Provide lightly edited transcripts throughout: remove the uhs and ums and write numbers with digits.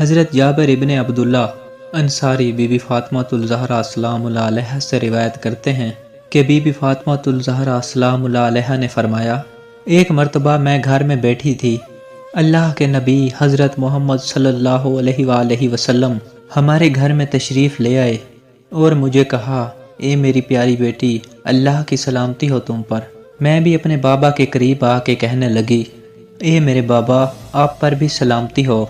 حضرت جابر ابن عبداللہ Ansari be be Fatima الزہرا سلام اللہ علیہا سے روایت کرتے ہیں کہ بی بی فاطمۃ الزہرا سلام اللہ علیہا نے فرمایا، ایک مرتبہ میں گھر میں بیٹھی تھی، اللہ کے نبی حضرت محمد صلی اللہ علیہ وآلہ وسلم ہمارے گھر میں تشریف لے آئے اور مجھے کہا، اے میری پیاری بیٹی، اللہ کی سلامتی ہو تم پر۔ میں بھی اپنے بابا کے قریب آ کے کہنے لگی، اے میرے بابا، آپ پر بھی سلامتی ہو۔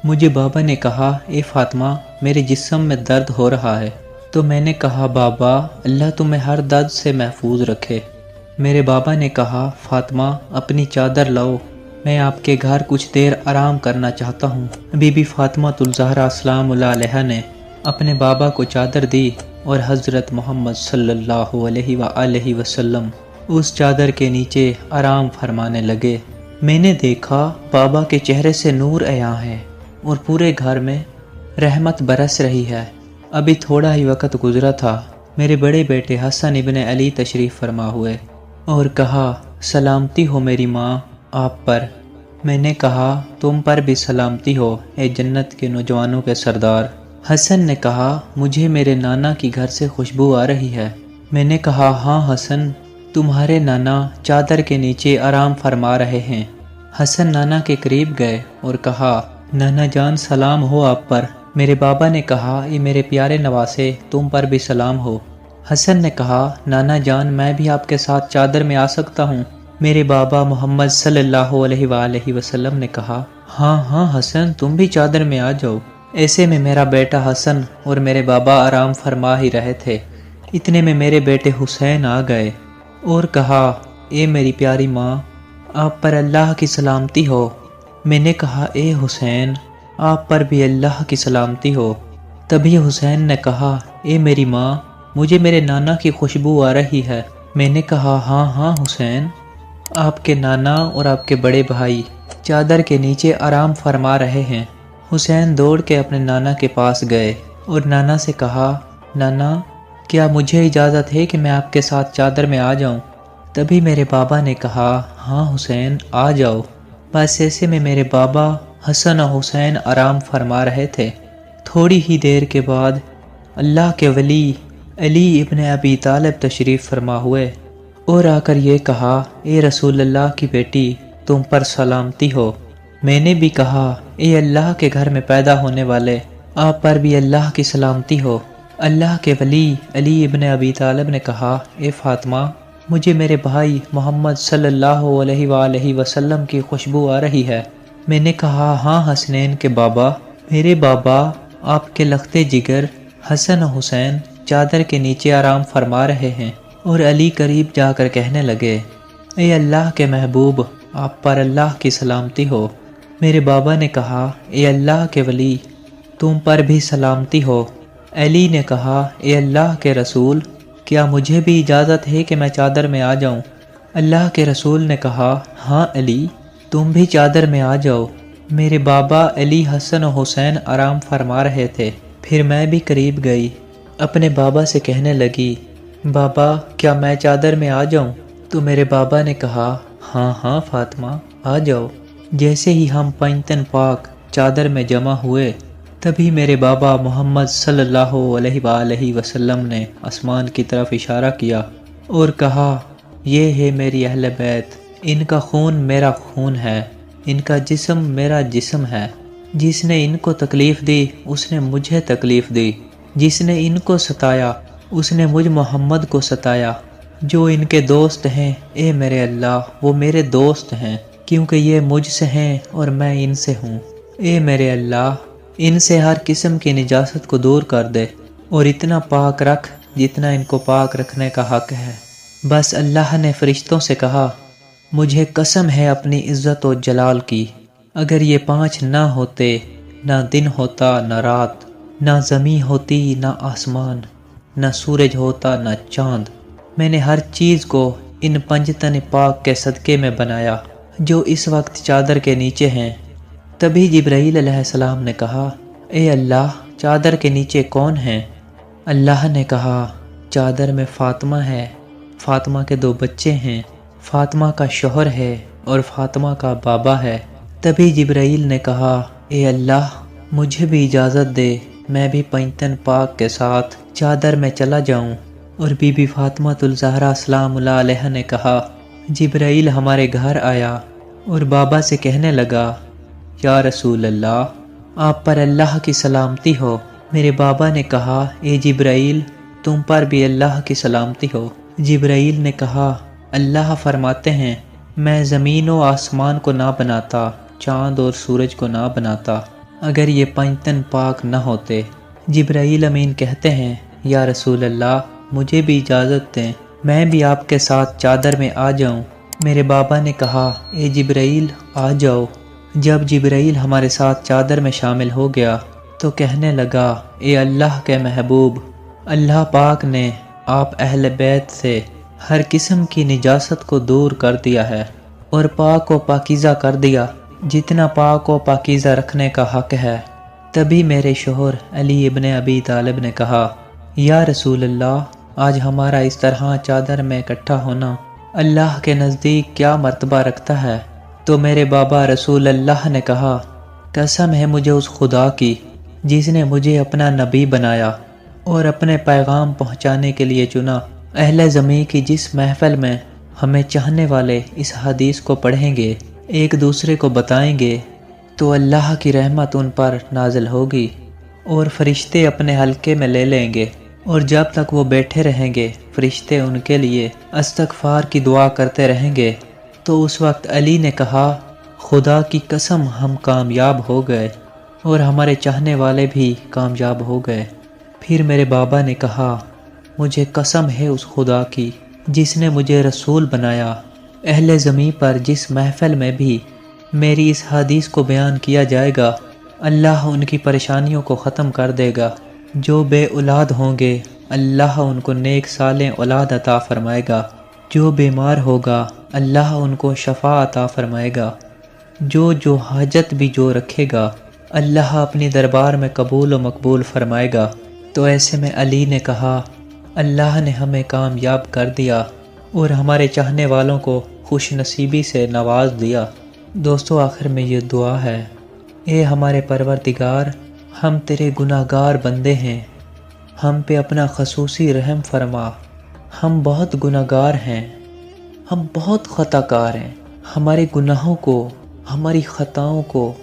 مجھے بابا نے کہا، اے فاطمہ، میرے جسم میں درد ہو رہا ہے۔ تو میں نے کہا، بابا، اللہ تمہیں ہر درد سے محفوظ رکھے۔ میرے بابا نے کہا، فاطمہ، اپنی چادر لاؤ، میں آپ کے گھر کچھ دیر آرام کرنا چاہتا ہوں۔ بی بی فاطمۃ الزہرا سلام اللہ علیہا نے اپنے بابا کو چادر دی اور حضرت محمد صلی اللہ علیہ وآلہ وسلم اس چادر کے نیچے آرام فرمانے لگے۔ میں نے دیکھا بابا کے چہرے سے نور عیاں ہے اور پورے گھر میں رحمت برس رہی ہے۔ ابھی تھوڑا ہی وقت گزرا تھا، میرے بڑے بیٹے حسن ابن علی تشریف فرما ہوئے اور کہا، سلامتی ہو میری ماں آپ پر۔ میں نے کہا، تم پر بھی سلامتی ہو اے جنت کے نوجوانوں کے سردار۔ حسن نے کہا، مجھے میرے نانا کی گھر سے خوشبو آ رہی ہے۔ میں نے کہا، ہاں حسن، تمہارے نانا چادر کے نیچے آرام فرما رہے ہیں۔ حسن نانا کے قریب گئے اور کہا، نانا جان، سلام ہو آپ پر۔ میرے بابا نے کہا، اے میرے پیارے نواسے، تم پر بھی سلام ہو۔ حسن نے کہا، نانا جان، میں بھی آپ کے ساتھ چادر میں آ سکتا ہوں؟ میرے بابا محمد صلی اللہ علیہ وآلہ وسلم نے کہا، ہاں ہاں حسن، تم بھی چادر میں آ جاؤ۔ ایسے میں میرا بیٹا حسن اور میرے بابا آرام فرما ہی رہے تھے، اتنے میں میرے بیٹے حسین آ گئے اور کہا، اے میری پیاری ماں، آپ پر اللہ کی سلامتی ہو۔ میں نے کہا، اے حسین، آپ پر بھی اللہ کی سلامتی ہو۔ تبھی حسین نے کہا، اے میری ماں، مجھے میرے نانا کی خوشبو آ رہی ہے۔ میں نے کہا، ہاں ہاں حسین، آپ کے نانا اور آپ کے بڑے بھائی چادر کے نیچے آرام فرما رہے ہیں۔ حسین دوڑ کے اپنے نانا کے پاس گئے اور نانا سے کہا، نانا، کیا مجھے اجازت ہے کہ میں آپ کے ساتھ چادر میں آ جاؤں؟ تبھی میرے بابا نے کہا، ہاں حسین، آ جاؤ۔ بس ایسے میں میرے بابا حسن اور حسین آرام فرما رہے تھے۔ تھوڑی ہی دیر کے بعد اللہ کے ولی علی ابن ابی طالب تشریف فرما ہوئے اور آ کر یہ کہا، اے رسول اللہ کی بیٹی، تم پر سلامتی ہو۔ میں نے بھی کہا، اے اللہ کے گھر میں پیدا ہونے والے، آپ پر بھی اللہ کی سلامتی ہو۔ اللہ کے ولی علی ابن ابی طالب نے کہا، اے فاطمہ، مجھے میرے بھائی محمد صلی اللہ علیہ وآلہ وسلم کی خوشبو آ رہی ہے۔ میں نے کہا، ہاں حسنین کے بابا، میرے بابا آپ کے لخت جگر حسن و حسین چادر کے نیچے آرام فرما رہے ہیں۔ اور علی قریب جا کر کہنے لگے، اے اللہ کے محبوب، آپ پر اللہ کی سلامتی ہو۔ میرے بابا نے کہا، اے اللہ کے ولی، تم پر بھی سلامتی ہو۔ علی نے کہا، اے اللہ کے رسول، کیا مجھے بھی اجازت ہے کہ میں چادر میں آ جاؤں؟ اللہ کے رسول نے کہا، ہاں علی، تم بھی چادر میں آ جاؤ۔ میرے بابا علی حسن و حسین آرام فرما رہے تھے۔ پھر میں بھی قریب گئی، اپنے بابا سے کہنے لگی، بابا، کیا میں چادر میں آ جاؤں؟ تو میرے بابا نے کہا، ہاں ہاں فاطمہ، آ جاؤ۔ جیسے ہی ہم پنجتن پاک چادر میں جمع ہوئے، تبھی میرے بابا محمد صلی اللہ علیہ وآلہ وسلم نے آسمان کی طرف اشارہ کیا اور کہا، یہ ہے میری اہل بیت، ان کا خون میرا خون ہے، ان کا جسم میرا جسم ہے۔ جس نے ان کو تکلیف دی اس نے مجھے تکلیف دی، جس نے ان کو ستایا اس نے مجھ محمد کو ستایا۔ جو ان کے دوست ہیں، اے میرے اللہ، وہ میرے دوست ہیں، کیونکہ یہ مجھ سے ہیں اور میں ان سے ہوں۔ اے میرے اللہ، ان سے ہر قسم کی نجاست کو دور کر دے اور اتنا پاک رکھ جتنا ان کو پاک رکھنے کا حق ہے۔ بس اللہ نے فرشتوں سے کہا، مجھے قسم ہے اپنی عزت و جلال کی، اگر یہ 5 نہ ہوتے، نہ دن ہوتا نہ رات، نہ زمین ہوتی نہ آسمان، نہ سورج ہوتا نہ چاند۔ میں نے ہر چیز کو ان پنجتن پاک کے صدقے میں بنایا جو اس وقت چادر کے نیچے ہیں۔ تبھی جبرائیل علیہ السلام نے کہا، اے اللہ، چادر کے نیچے کون ہیں؟ اللہ نے کہا، چادر میں فاطمہ ہے، فاطمہ کے 2 بچے ہیں، فاطمہ کا شوہر ہے اور فاطمہ کا بابا ہے۔ تبھی جبرائیل نے کہا، اے اللہ، مجھے بھی اجازت دے، میں بھی پنجتن پاک کے ساتھ چادر میں چلا جاؤں۔ اور بی بی فاطمہ الزہرا سلام اللہ علیہ نے کہا، جبرائیل ہمارے گھر آیا اور بابا سے کہنے لگا، یا رسول اللہ، آپ پر اللہ کی سلامتی ہو۔ میرے بابا نے کہا، اے جبرائیل، تم پر بھی اللہ کی سلامتی ہو۔ جبرائیل نے کہا، اللہ فرماتے ہیں، میں زمین و آسمان کو نہ بناتا، چاند اور سورج کو نہ بناتا اگر یہ پنجتن پاک نہ ہوتے۔ جبرائیل امین کہتے ہیں، یا رسول اللہ، مجھے بھی اجازت دیں، میں بھی آپ کے ساتھ چادر میں آ جاؤں۔ میرے بابا نے کہا، اے جبرائیل، آ جاؤ۔ جب جبرائیل ہمارے ساتھ چادر میں شامل ہو گیا تو کہنے لگا، اے اللہ کے محبوب، اللہ پاک نے آپ اہل بیت سے ہر قسم کی نجاست کو دور کر دیا ہے اور پاک و پاکیزہ کر دیا، جتنا پاک و پاکیزہ رکھنے کا حق ہے۔ تبھی میرے شوہر علی ابن ابی طالب نے کہا، یا رسول اللہ، آج ہمارا اس طرح چادر میں اکٹھا ہونا اللہ کے نزدیک کیا مرتبہ رکھتا ہے؟ تو میرے بابا رسول اللہ نے کہا، قسم ہے مجھے اس خدا کی جس نے مجھے اپنا نبی بنایا اور اپنے پیغام پہنچانے کے لیے چنا۔ اہل زمین کی جس محفل میں ہمیں چاہنے والے اس حدیث کو پڑھیں گے، ایک دوسرے کو بتائیں گے، تو اللہ کی رحمت ان پر نازل ہوگی اور فرشتے اپنے حلقے میں لے لیں گے، اور جب تک وہ بیٹھے رہیں گے فرشتے ان کے لیے استغفار کی دعا کرتے رہیں گے۔ تو اس وقت علی نے کہا، خدا کی قسم ہم کامیاب ہو گئے اور ہمارے چاہنے والے بھی کامیاب ہو گئے۔ پھر میرے بابا نے کہا، مجھے قسم ہے اس خدا کی جس نے مجھے رسول بنایا، اہل زمین پر جس محفل میں بھی میری اس حدیث کو بیان کیا جائے گا، اللہ ان کی پریشانیوں کو ختم کر دے گا۔ جو بے اولاد ہوں گے اللہ ان کو نیک صالح اولاد عطا فرمائے گا، جو بیمار ہوگا اللہ ان کو شفا عطا فرمائے گا، جو حاجت بھی جو رکھے گا اللہ اپنی دربار میں قبول و مقبول فرمائے گا۔ تو ایسے میں علی نے کہا، اللہ نے ہمیں کامیاب کر دیا اور ہمارے چاہنے والوں کو خوش نصیبی سے نواز دیا۔ دوستو، آخر میں یہ دعا ہے، اے ہمارے پروردگار، ہم تیرے گناہ گار بندے ہیں، ہم پہ اپنا خصوصی رحم فرما۔ ہم بہت گناہ گار ہیں، ہم بہت خطا کار ہیں، ہمارے گناہوں کو، ہماری خطاؤں کو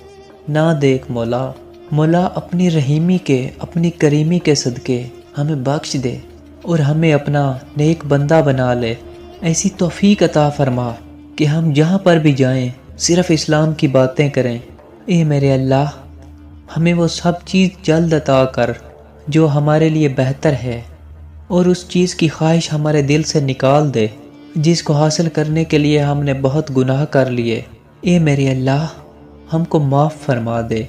نہ دیکھ مولا۔ مولا اپنی رحیمی کے، اپنی کریمی کے صدقے ہمیں بخش دے اور ہمیں اپنا نیک بندہ بنا لے۔ ایسی توفیق عطا فرما کہ ہم جہاں پر بھی جائیں صرف اسلام کی باتیں کریں۔ اے میرے اللہ، ہمیں وہ سب چیز جلد عطا کر جو ہمارے لیے بہتر ہے، اور اس چیز کی خواہش ہمارے دل سے نکال دے جس کو حاصل کرنے کے لیے ہم نے بہت گناہ کر لیے۔ اے میرے اللہ، ہم کو معاف فرما دے،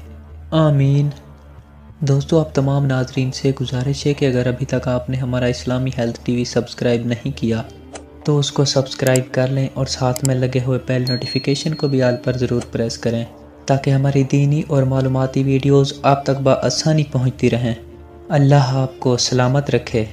آمین۔ دوستو، آپ تمام ناظرین سے گزارش ہے کہ اگر ابھی تک آپ نے ہمارا اسلامی ہیلتھ ٹی وی سبسکرائب نہیں کیا تو اس کو سبسکرائب کر لیں، اور ساتھ میں لگے ہوئے بیل نوٹیفیکیشن کو بھی آل پر ضرور پریس کریں تاکہ ہماری دینی اور معلوماتی ویڈیوز آپ تک بآسانی پہنچتی رہیں۔ اللہ آپ کو سلامت رکھے۔